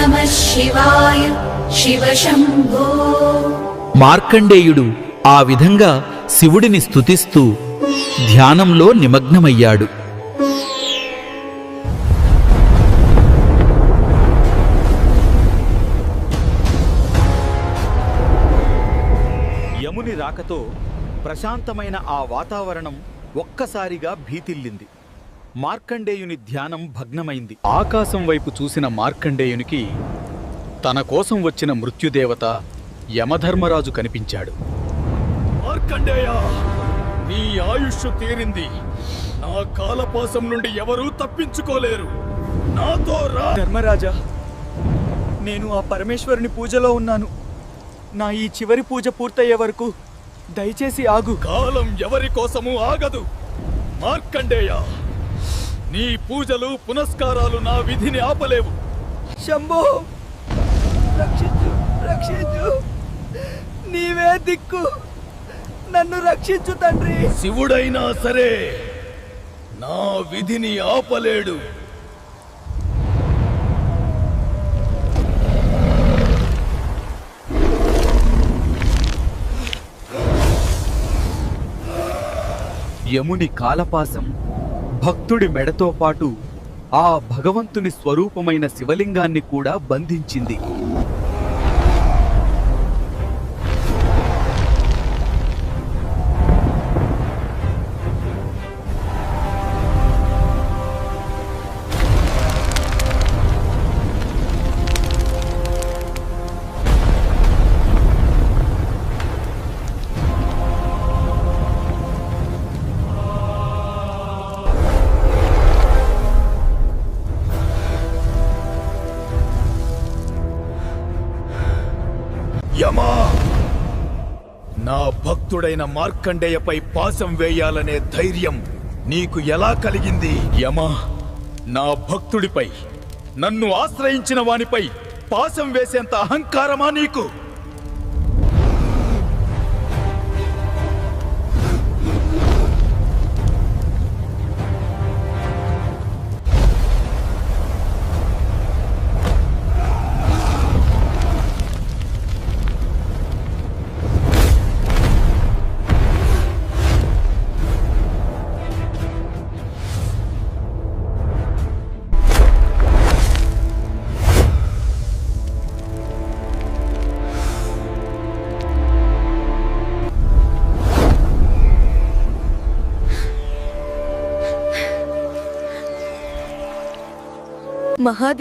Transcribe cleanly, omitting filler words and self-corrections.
నమః శివాయ శివ శంభో. మార్కండేయుడు ఆ విధంగా శివుడిని స్తుతిస్తూ ధ్యానంలో నిమగ్నమయ్యాడు. యముని రాకతో ప్రశాంతమైన ఆ వాతావరణం ఒక్కసారిగా భీతిల్లింది. మార్కండేయుని ధ్యానం భగ్నమైంది. ఆకాశం వైపు చూసిన మార్కండేయునికి తన కోసం వచ్చిన మృత్యుదేవత యమధర్మరాజు కనిపించాడు. మార్కండేయ, నీ ఆయుష్షు తీరింది. నా కాలపాసం నుండి ఎవరూ తప్పించుకోలేరు. నాతో రా. ధర్మరాజా, నేను ఆ పరమేశ్వరుని పూజలో ఉన్నాను. నా ఈ చివరి పూజ పూర్తయ్యే వరకు దయచేసి ఆగు. కాలం ఎవరి కోసము ఆగదు. మార్కండేయ, నీ పూజలు పునస్కారాలు నా విధిని ఆపలేవు. శంభో, రక్షించు, రక్షించు. నీవే దిక్కు, నన్ను రక్షించు తండ్రి. శివుడైనా సరే నా విధిని ఆపలేడు. యముని కాలపాసం భక్తుడి మెడతో పాటు ఆ భగవంతుని స్వరూపమైన శివలింగాన్ని కూడా బంధించింది. యమా, నా భక్తుడైన మార్కండేయపై పాశం వేయాలనే ధైర్యం నీకు ఎలా కలిగింది? యమా, నా భక్తుడిపై, నన్ను ఆశ్రయించిన వానిపై పాశం వేసేంత అహంకారమా నీకు? మహాదేవ్